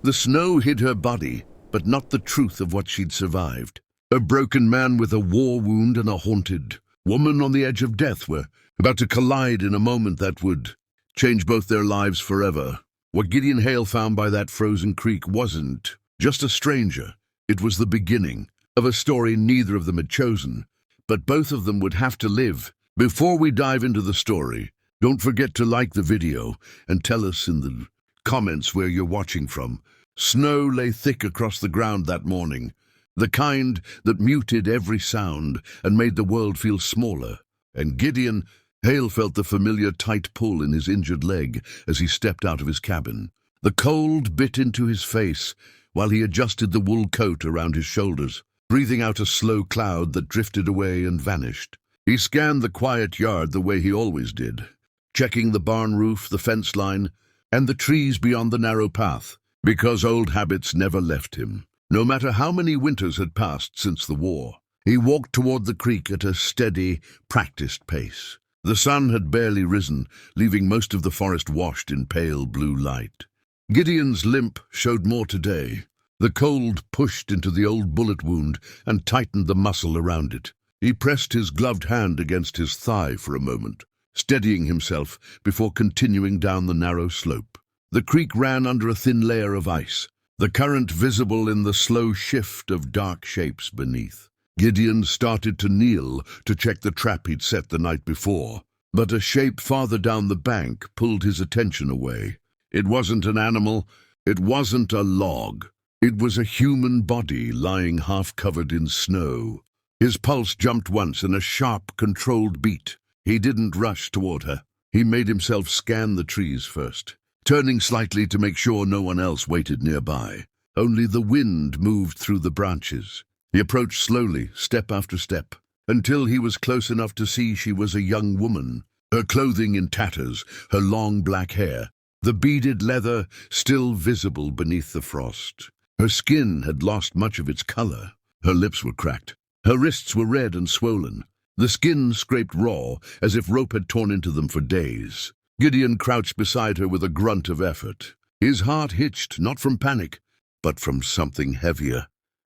The snow hid her body, but not the truth of what she'd survived. A broken man with a war wound and a haunted woman on the edge of death were about to collide in a moment that would change both their lives forever. What Gideon Hale found by that frozen creek wasn't just a stranger. It was the beginning of a story neither of them had chosen, but both of them would have to live. Before we dive into the story, don't forget to like the video and tell us in the comments where you're watching from. Snow lay thick across the ground that morning, the kind that muted every sound and made the world feel smaller. And Gideon Hale felt the familiar tight pull in his injured leg as he stepped out of his cabin. The cold bit into his face while he adjusted the wool coat around his shoulders, breathing out a slow cloud that drifted away and vanished. He scanned the quiet yard the way he always did, checking the barn roof, the fence line, and the trees beyond the narrow path, because old habits never left him. No matter how many winters had passed since the war, he walked toward the creek at a steady, practiced pace. The sun had barely risen, leaving most of the forest washed in pale blue light. Gideon's limp showed more today. The cold pushed into the old bullet wound and tightened the muscle around it. He pressed his gloved hand against his thigh for a moment, steadying himself before continuing down the narrow slope. The creek ran under a thin layer of ice, the current visible in the slow shift of dark shapes beneath. Gideon started to kneel to check the trap he'd set the night before, but a shape farther down the bank pulled his attention away. It wasn't an animal, it wasn't a log. It was a human body lying half-covered in snow. His pulse jumped once in a sharp, controlled beat. He didn't rush toward her. He made himself scan the trees first, turning slightly to make sure no one else waited nearby. Only the wind moved through the branches. He approached slowly, step after step, until he was close enough to see she was a young woman, her clothing in tatters, her long black hair, the beaded leather still visible beneath the frost. Her skin had lost much of its color. Her lips were cracked. Her wrists were red and swollen. The skin scraped raw, as if rope had torn into them for days. Gideon crouched beside her with a grunt of effort. His heart hitched, not from panic, but from something heavier.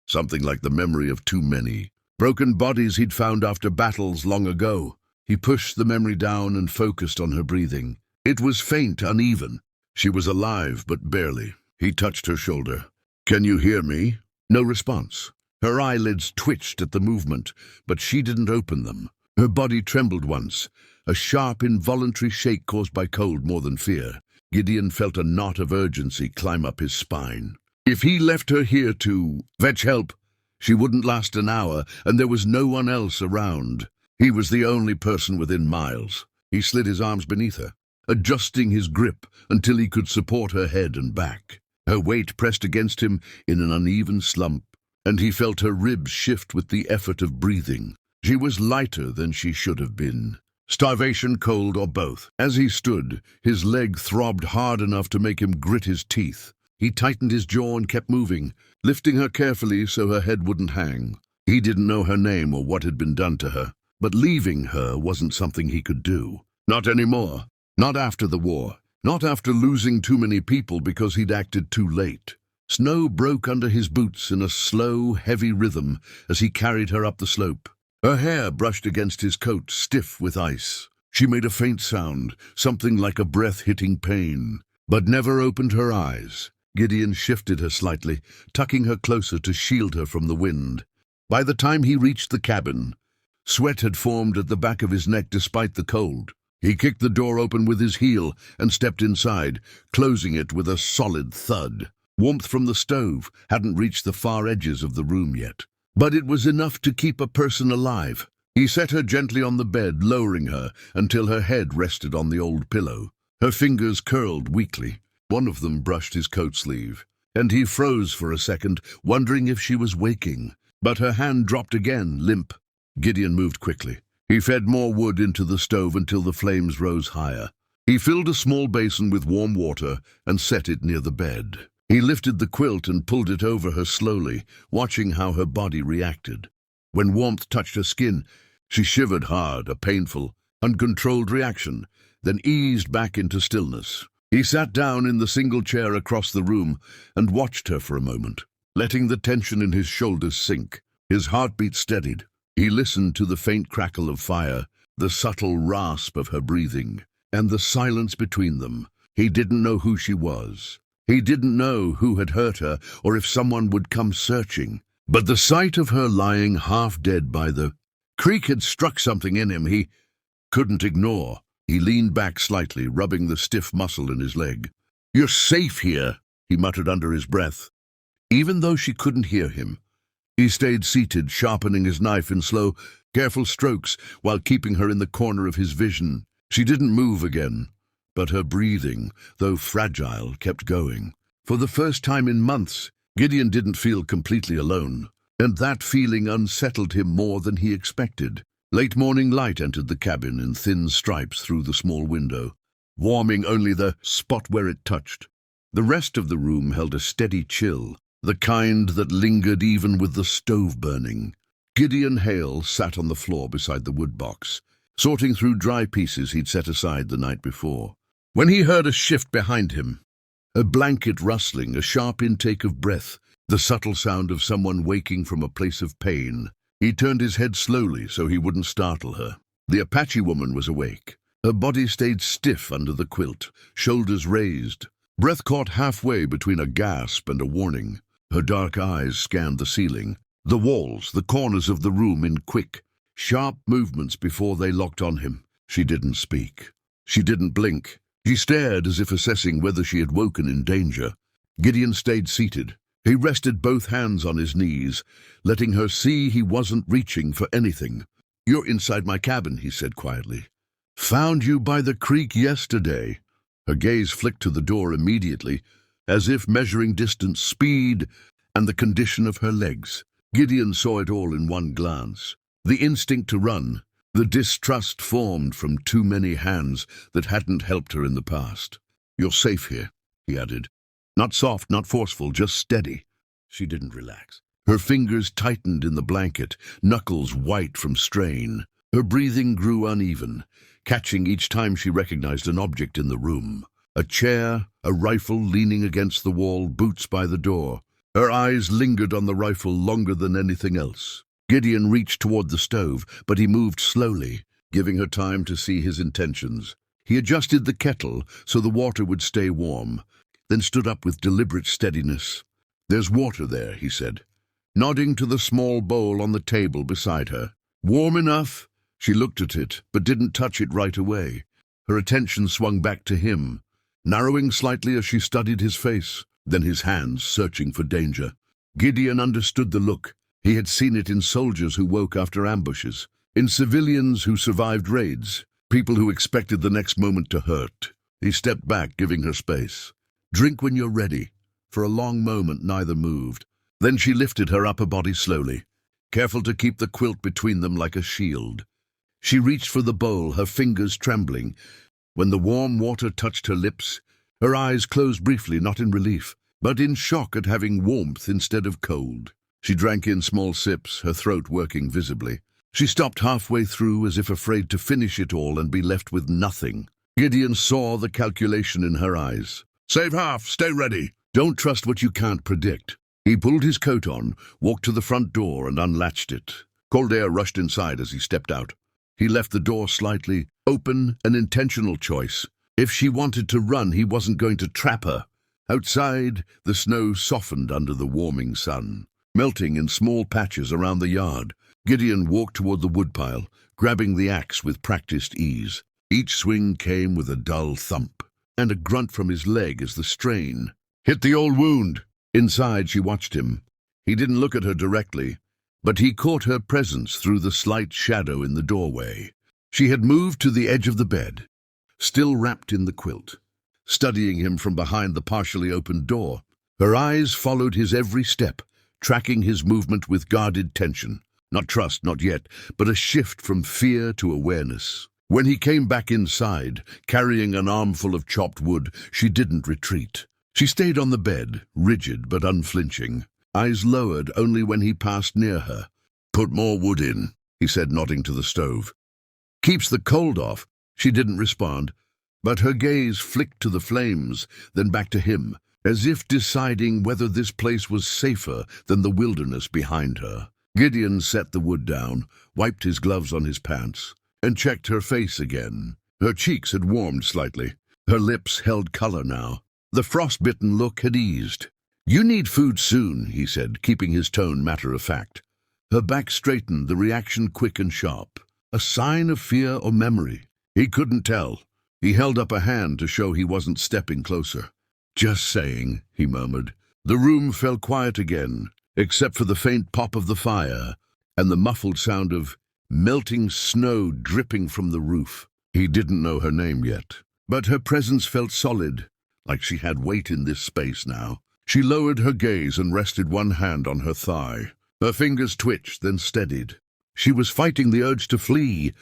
Something like the memory of too many broken bodies he'd found after battles long ago. He pushed the memory down and focused on her breathing. It was faint, uneven. She was alive, but barely. He touched her shoulder. "Can you hear me?" No response. Her eyelids twitched at the movement, but she didn't open them. Her body trembled once, a sharp, involuntary shake caused by cold more than fear. Gideon felt a knot of urgency climb up his spine. If he left her here to fetch help, she wouldn't last an hour, and there was no one else around. He was the only person within miles. He slid his arms beneath her, adjusting his grip until he could support her head and back. Her weight pressed against him in an uneven slump, and he felt her ribs shift with the effort of breathing. She was lighter than she should have been. Starvation, cold, or both. As he stood, his leg throbbed hard enough to make him grit his teeth. He tightened his jaw and kept moving, lifting her carefully so her head wouldn't hang. He didn't know her name or what had been done to her, but leaving her wasn't something he could do. Not anymore. Not after the war. Not after losing too many people because he'd acted too late. Snow broke under his boots in a slow, heavy rhythm as he carried her up the slope. Her hair brushed against his coat, stiff with ice. She made a faint sound, something like a breath-hitting pain, but never opened her eyes. Gideon shifted her slightly, tucking her closer to shield her from the wind. By the time he reached the cabin, sweat had formed at the back of his neck despite the cold. He kicked the door open with his heel and stepped inside, closing it with a solid thud. Warmth from the stove hadn't reached the far edges of the room yet, but it was enough to keep a person alive. He set her gently on the bed, lowering her until her head rested on the old pillow. Her fingers curled weakly. One of them brushed his coat sleeve, and he froze for a second, wondering if she was waking. But her hand dropped again, limp. Gideon moved quickly. He fed more wood into the stove until the flames rose higher. He filled a small basin with warm water and set it near the bed. He lifted the quilt and pulled it over her slowly, watching how her body reacted. When warmth touched her skin, she shivered hard, a painful, uncontrolled reaction, then eased back into stillness. He sat down in the single chair across the room and watched her for a moment, letting the tension in his shoulders sink. His heartbeat steadied. He listened to the faint crackle of fire, the subtle rasp of her breathing, and the silence between them. He didn't know who she was. He didn't know who had hurt her or if someone would come searching. But the sight of her lying half dead by the creek had struck something in him he couldn't ignore. He leaned back slightly, rubbing the stiff muscle in his leg. "You're safe here," he muttered under his breath. Even though she couldn't hear him, he stayed seated, sharpening his knife in slow, careful strokes while keeping her in the corner of his vision. She didn't move again, but her breathing, though fragile, kept going. For the first time in months, Gideon didn't feel completely alone, and that feeling unsettled him more than he expected. Late morning light entered the cabin in thin stripes through the small window, warming only the spot where it touched. The rest of the room held a steady chill, the kind that lingered even with the stove burning. Gideon Hale sat on the floor beside the wood box, sorting through dry pieces he'd set aside the night before, when he heard a shift behind him. A blanket rustling, a sharp intake of breath, the subtle sound of someone waking from a place of pain. He turned his head slowly so he wouldn't startle her. The Apache woman was awake. Her body stayed stiff under the quilt, shoulders raised, breath caught halfway between a gasp and a warning. Her dark eyes scanned the ceiling, the walls, the corners of the room in quick, sharp movements before they locked on him. She didn't speak. She didn't blink. She stared as if assessing whether she had woken in danger. Gideon stayed seated. He rested both hands on his knees, letting her see he wasn't reaching for anything. "You're inside my cabin," he said quietly. "Found you by the creek yesterday." Her gaze flicked to the door immediately, as if measuring distance, speed, and the condition of her legs. Gideon saw it all in one glance. The instinct to run, the distrust formed from too many hands that hadn't helped her in the past. "You're safe here," he added. Not soft, not forceful, just steady. She didn't relax. Her fingers tightened in the blanket, knuckles white from strain. Her breathing grew uneven, catching each time she recognized an object in the room. A chair, a rifle leaning against the wall, boots by the door. Her eyes lingered on the rifle longer than anything else. Gideon reached toward the stove, but he moved slowly, giving her time to see his intentions. He adjusted the kettle so the water would stay warm, then stood up with deliberate steadiness. "There's water there," he said, nodding to the small bowl on the table beside her. "Warm enough?" She looked at it, but didn't touch it right away. Her attention swung back to him, narrowing slightly as she studied his face, then his hands searching for danger. Gideon understood the look. He had seen it in soldiers who woke after ambushes, in civilians who survived raids, people who expected the next moment to hurt. He stepped back, giving her space. "Drink when you're ready." For a long moment neither moved. Then she lifted her upper body slowly, careful to keep the quilt between them like a shield. She reached for the bowl, her fingers trembling. When the warm water touched her lips, her eyes closed briefly, not in relief, but in shock at having warmth instead of cold. She drank in small sips, her throat working visibly. She stopped halfway through as if afraid to finish it all and be left with nothing. Gideon saw the calculation in her eyes. "Save half, stay ready. Don't trust what you can't predict." He pulled his coat on, walked to the front door and unlatched it. Cold air rushed inside as he stepped out. He left the door slightly open, an intentional choice. If she wanted to run, he wasn't going to trap her. Outside, the snow softened under the warming sun, melting in small patches around the yard. Gideon walked toward the woodpile, grabbing the axe with practiced ease. Each swing came with a dull thump, and a grunt from his leg as the strain hit the old wound. Inside, she watched him. He didn't look at her directly, but he caught her presence through the slight shadow in the doorway. She had moved to the edge of the bed, still wrapped in the quilt, studying him from behind the partially opened door. Her eyes followed his every step, tracking his movement with guarded tension. Not trust, not yet, but a shift from fear to awareness. When he came back inside, carrying an armful of chopped wood, she didn't retreat. She stayed on the bed, rigid but unflinching, eyes lowered only when he passed near her. "Put more wood in," he said, nodding to the stove. "Keeps the cold off." She didn't respond. But her gaze flicked to the flames, then back to him, as if deciding whether this place was safer than the wilderness behind her. Gideon set the wood down, wiped his gloves on his pants, and checked her face again. Her cheeks had warmed slightly. Her lips held color now. The frostbitten look had eased. "You need food soon," he said, keeping his tone matter-of-fact. Her back straightened, the reaction quick and sharp. A sign of fear or memory? He couldn't tell. He held up a hand to show he wasn't stepping closer. "Just saying," he murmured. The room fell quiet again, except for the faint pop of the fire and the muffled sound of melting snow dripping from the roof. He didn't know her name yet, but her presence felt solid, like she had weight in this space now. She lowered her gaze and rested one hand on her thigh. Her fingers twitched, then steadied. She was fighting the urge to flee.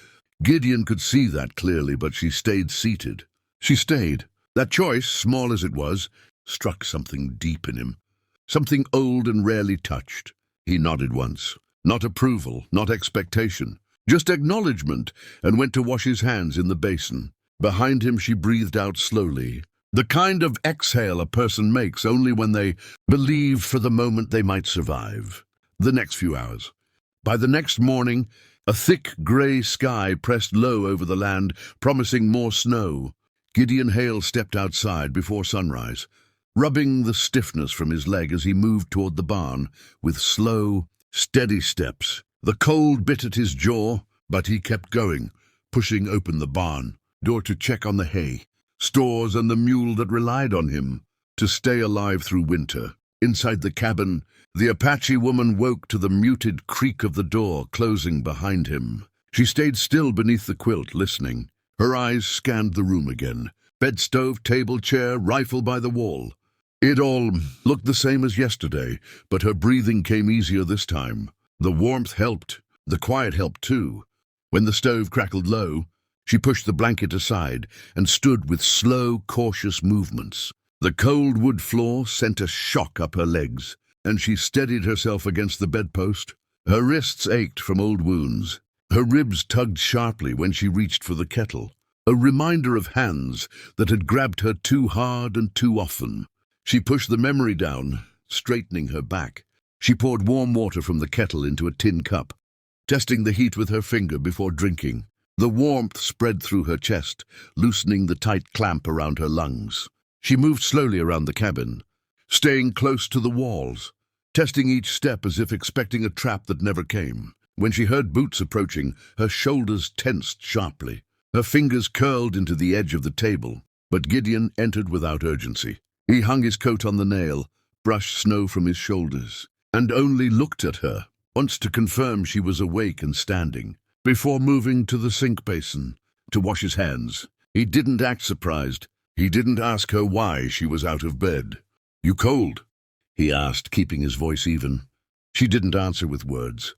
Gideon could see that clearly, but she stayed seated. She stayed. That choice, small as it was, struck something deep in him, something old and rarely touched. He nodded once. Not approval, not expectation, just acknowledgement, and went to wash his hands in the basin. Behind him she breathed out slowly, the kind of exhale a person makes only when they believe for the moment they might survive. The next few hours. By the next morning, a thick grey sky pressed low over the land, promising more snow. Gideon Hale stepped outside before sunrise, rubbing the stiffness from his leg as he moved toward the barn with slow, steady steps. The cold bit at his jaw, but he kept going, pushing open the barn door to check on the hay, stores, and the mule that relied on him to stay alive through winter. Inside the cabin, the Apache woman woke to the muted creak of the door closing behind him. She stayed still beneath the quilt, listening. Her eyes scanned the room again. Bed, stove, table, chair, rifle by the wall. It all looked the same as yesterday, but her breathing came easier this time. The warmth helped. The quiet helped too. When the stove crackled low, she pushed the blanket aside and stood with slow, cautious movements. The cold wood floor sent a shock up her legs, and she steadied herself against the bedpost. Her wrists ached from old wounds. Her ribs tugged sharply when she reached for the kettle, a reminder of hands that had grabbed her too hard and too often. She pushed the memory down, straightening her back. She poured warm water from the kettle into a tin cup, testing the heat with her finger before drinking. The warmth spread through her chest, loosening the tight clamp around her lungs. She moved slowly around the cabin, staying close to the walls, testing each step as if expecting a trap that never came. When she heard boots approaching, her shoulders tensed sharply. Her fingers curled into the edge of the table, but Gideon entered without urgency. He hung his coat on the nail, brushed snow from his shoulders, and only looked at her once to confirm she was awake and standing, before moving to the sink basin to wash his hands. He didn't act surprised. He didn't ask her why she was out of bed. "You cold?" he asked, keeping his voice even. She didn't answer with words.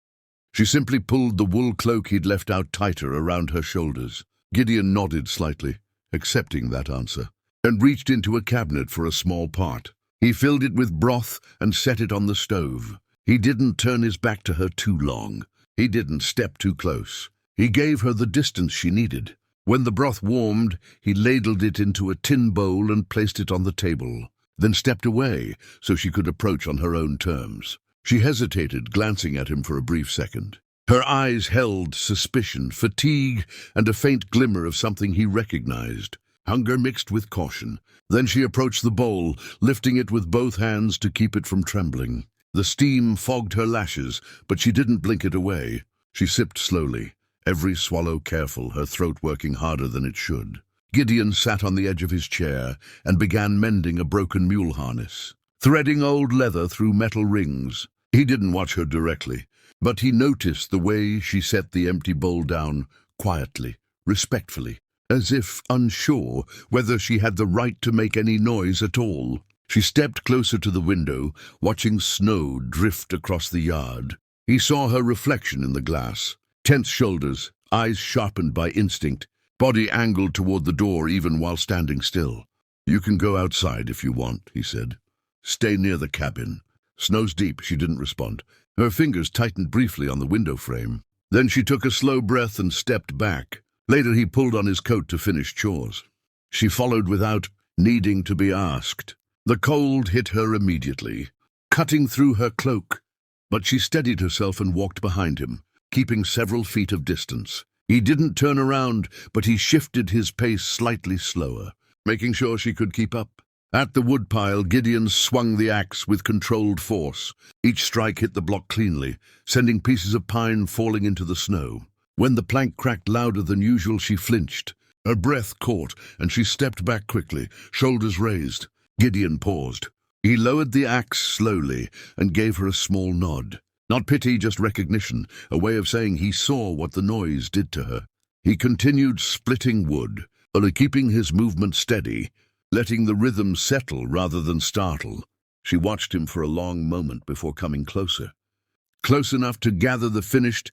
She simply pulled the wool cloak he'd left out tighter around her shoulders. Gideon nodded slightly, accepting that answer, and reached into a cabinet for a small pot. He filled it with broth and set it on the stove. He didn't turn his back to her too long. He didn't step too close. He gave her the distance she needed. When the broth warmed, he ladled it into a tin bowl and placed it on the table, then stepped away so she could approach on her own terms. She hesitated, glancing at him for a brief second. Her eyes held suspicion, fatigue, and a faint glimmer of something he recognized. Hunger mixed with caution. Then she approached the bowl, lifting it with both hands to keep it from trembling. The steam fogged her lashes, but she didn't blink it away. She sipped slowly, every swallow careful, her throat working harder than it should. Gideon sat on the edge of his chair and began mending a broken mule harness, threading old leather through metal rings. He didn't watch her directly, but he noticed the way she set the empty bowl down, quietly, respectfully, as if unsure whether she had the right to make any noise at all. She stepped closer to the window, watching snow drift across the yard. He saw her reflection in the glass, tense shoulders, eyes sharpened by instinct, body angled toward the door even while standing still. "You can go outside if you want," he said. "Stay near the cabin." "Snow's deep," she didn't respond. Her fingers tightened briefly on the window frame. Then she took a slow breath and stepped back. Later he pulled on his coat to finish chores. She followed without needing to be asked. The cold hit her immediately, cutting through her cloak, but she steadied herself and walked behind him, keeping several feet of distance. He didn't turn around, but he shifted his pace slightly slower, making sure she could keep up. At the woodpile, Gideon swung the axe with controlled force. Each strike hit the block cleanly, sending pieces of pine falling into the snow. When the plank cracked louder than usual, she flinched. Her breath caught, and she stepped back quickly, shoulders raised. Gideon paused. He lowered the axe slowly and gave her a small nod. Not pity, just recognition, a way of saying he saw what the noise did to her. He continued splitting wood, only keeping his movement steady, letting the rhythm settle rather than startle. She watched him for a long moment before coming closer. Close enough to gather the finished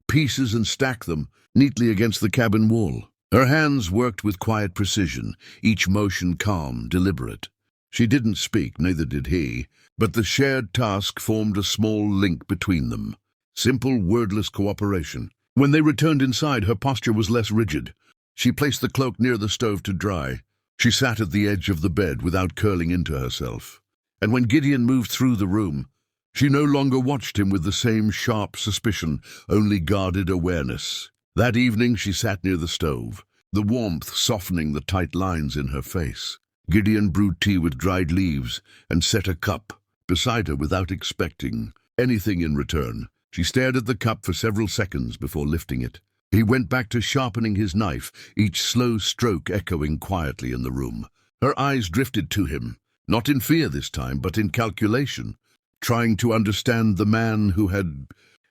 pieces and stack them neatly against the cabin wall. Her hands worked with quiet precision, each motion calm, deliberate. She didn't speak, neither did he, but the shared task formed a small link between them. Simple, wordless cooperation. When they returned inside, her posture was less rigid. She placed the cloak near the stove to dry. She sat at the edge of the bed without curling into herself. And when Gideon moved through the room, she no longer watched him with the same sharp suspicion, only guarded awareness. That evening she sat near the stove, the warmth softening the tight lines in her face. Gideon brewed tea with dried leaves and set a cup beside her without expecting anything in return. She stared at the cup for several seconds before lifting it. He went back to sharpening his knife, each slow stroke echoing quietly in the room. Her eyes drifted to him, not in fear this time, but in calculation, trying to understand the man who had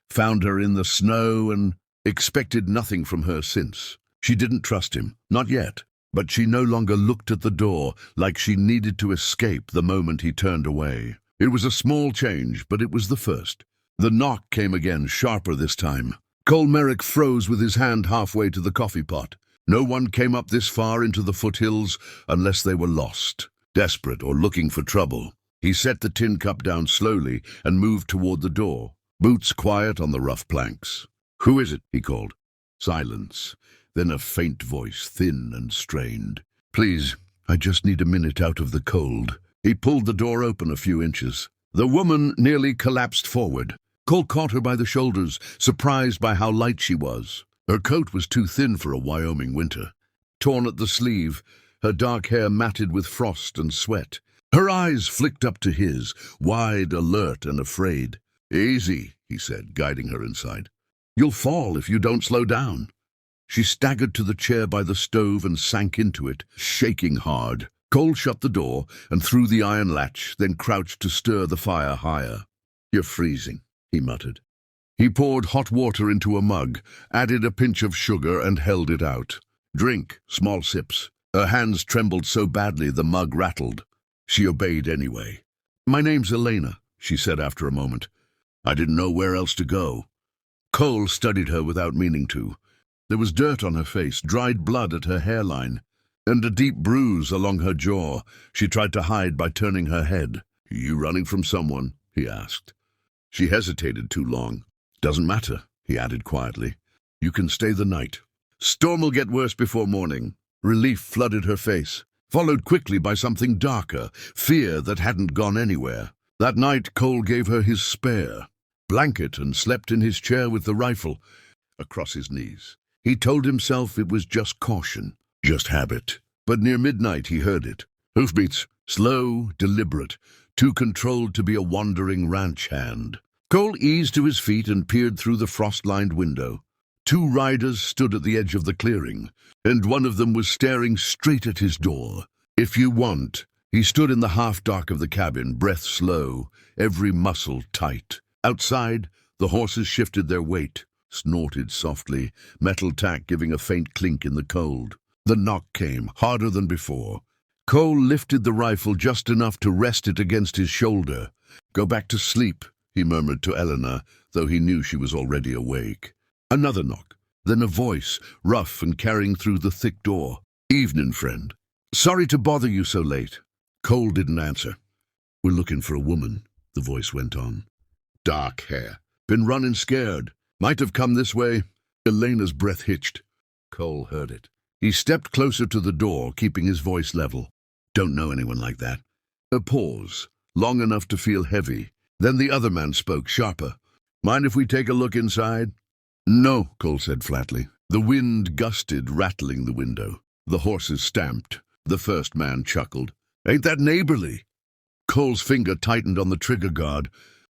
found her in the snow and expected nothing from her since. She didn't trust him, not yet, but she no longer looked at the door like she needed to escape the moment he turned away. It was a small change, but it was the first. The knock came again, sharper this time. Merrick froze with his hand halfway to the coffee pot. No one came up this far into the foothills unless they were lost, desperate, or looking for trouble. He set the tin cup down slowly and moved toward the door, boots quiet on the rough planks. "Who is it?" he called. Silence. Then a faint voice, thin and strained. "Please, I just need a minute out of the cold." He pulled the door open a few inches. The woman nearly collapsed forward. Cole caught her by the shoulders, surprised by how light she was. Her coat was too thin for a Wyoming winter. Torn at the sleeve, her dark hair matted with frost and sweat. Her eyes flicked up to his, wide, alert, and afraid. "Easy," he said, guiding her inside. "You'll fall if you don't slow down." She staggered to the chair by the stove and sank into it, shaking hard. Cole shut the door and threw the iron latch, then crouched to stir the fire higher. "You're freezing," he muttered. He poured hot water into a mug, added a pinch of sugar, and held it out. "Drink," small sips. Her hands trembled so badly the mug rattled. She obeyed anyway. "My name's Elena," she said after a moment. "I didn't know where else to go." Cole studied her without meaning to. There was dirt on her face, dried blood at her hairline, and a deep bruise along her jaw. She tried to hide by turning her head. "You running from someone?" he asked. She hesitated too long. "Doesn't matter," he added quietly. "You can stay the night. Storm will get worse before morning." Relief flooded her face, followed quickly by something darker, fear that hadn't gone anywhere. That night Cole gave her his spare blanket and slept in his chair with the rifle across his knees. He told himself it was just caution, just habit. But near midnight he heard it. Hoofbeats, slow, deliberate, too controlled to be a wandering ranch hand. Cole eased to his feet and peered through the frost-lined window. 2 riders stood at the edge of the clearing, and one of them was staring straight at his door. "If you want." He stood in the half-dark of the cabin, breath slow, every muscle tight. Outside, the horses shifted their weight, snorted softly, metal tack giving a faint clink in the cold. The knock came, harder than before. Cole lifted the rifle just enough to rest it against his shoulder. "Go back to sleep," he murmured to Eleanor, though he knew she was already awake. Another knock, then a voice, rough and carrying through the thick door. "Evening, friend. Sorry to bother you so late." Cole didn't answer. "We're looking for a woman," the voice went on. "Dark hair. Been running scared. Might have come this way." Elena's breath hitched. Cole heard it. He stepped closer to the door, keeping his voice level. Don't know anyone like that. A pause, long enough to feel heavy. Then the other man spoke, sharper. Mind if we take a look inside? No, Cole said flatly. The wind gusted, rattling the window. The horses stamped. The first man chuckled. Ain't that neighborly? Cole's finger tightened on the trigger guard.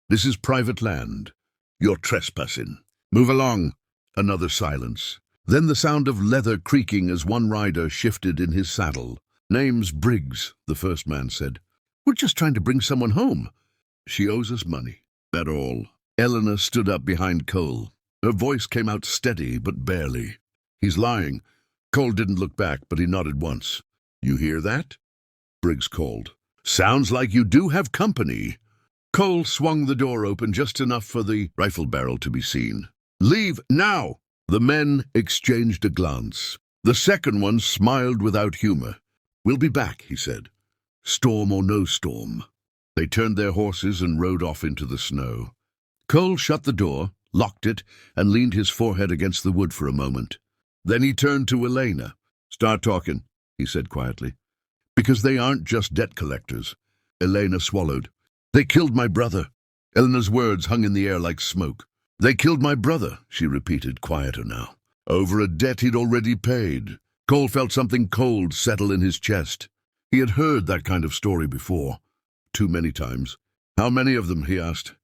This is private land. You're trespassing. Move along. Another silence. Then the sound of leather creaking as one rider shifted in his saddle. Name's Briggs, the first man said. We're just trying to bring someone home. She owes us money. That all. Eleanor stood up behind Cole. Her voice came out steady, but barely. He's lying. Cole didn't look back, but he nodded once. You hear that? Briggs called. Sounds like you do have company. Cole swung the door open just enough for the rifle barrel to be seen. Leave now! The men exchanged a glance. The second one smiled without humor. We'll be back, he said. Storm or no storm. They turned their horses and rode off into the snow. Cole shut the door, locked it, and leaned his forehead against the wood for a moment. Then he turned to Elena. Start talking, he said quietly. Because they aren't just debt collectors. Elena swallowed. They killed my brother. Eleanor's words hung in the air like smoke. They killed my brother, she repeated, quieter now. Over a debt he'd already paid. Cole felt something cold settle in his chest. He had heard that kind of story before. Too many times. How many of them, he asked.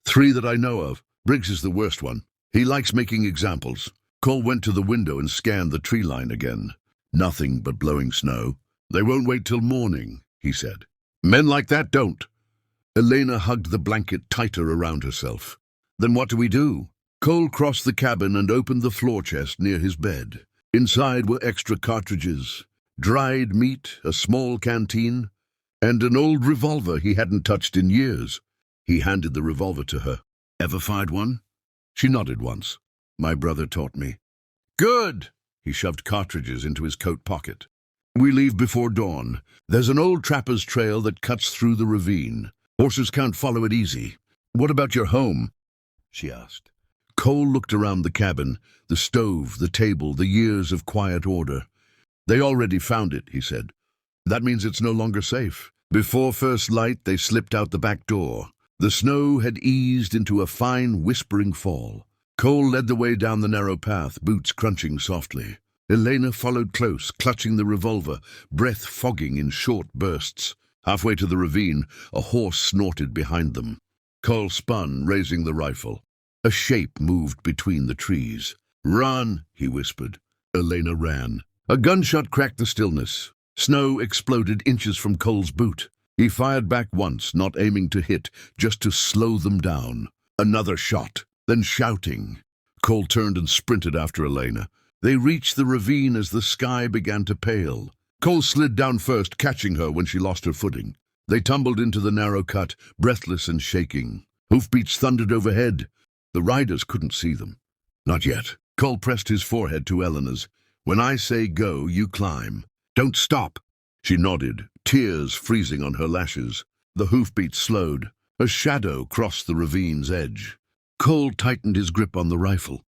3 that I know of. Briggs is the worst one. He likes making examples. Cole went to the window and scanned the tree line again. Nothing but blowing snow. They won't wait till morning, he said. Men like that don't. Elena hugged the blanket tighter around herself. Then what do we do? Cole crossed the cabin and opened the floor chest near his bed. Inside were extra cartridges, dried meat, a small canteen, and an old revolver he hadn't touched in years. He handed the revolver to her. Ever fired one? She nodded once. My brother taught me. Good! He shoved cartridges into his coat pocket. We leave before dawn. There's an old trapper's trail that cuts through the ravine. Horses can't follow it easy. What about your home? She asked. Cole looked around the cabin, the stove, the table, the years of quiet order. They already found it, he said. That means it's no longer safe. Before first light, they slipped out the back door. The snow had eased into a fine, whispering fall. Cole led the way down the narrow path, boots crunching softly. Elena followed close, clutching the revolver, breath fogging in short bursts. Halfway to the ravine, a horse snorted behind them. Cole spun, raising the rifle. A shape moved between the trees. Run, he whispered. Elena ran. A gunshot cracked the stillness. Snow exploded inches from Cole's boot. He fired back once, not aiming to hit, just to slow them down. Another shot, then shouting. Cole turned and sprinted after Elena. They reached the ravine as the sky began to pale. Cole slid down first, catching her when she lost her footing. They tumbled into the narrow cut, breathless and shaking. Hoofbeats thundered overhead. The riders couldn't see them. Not yet. Cole pressed his forehead to Eleanor's. When I say go, you climb. Don't stop. She nodded, tears freezing on her lashes. The hoofbeats slowed. A shadow crossed the ravine's edge. Cole tightened his grip on the rifle.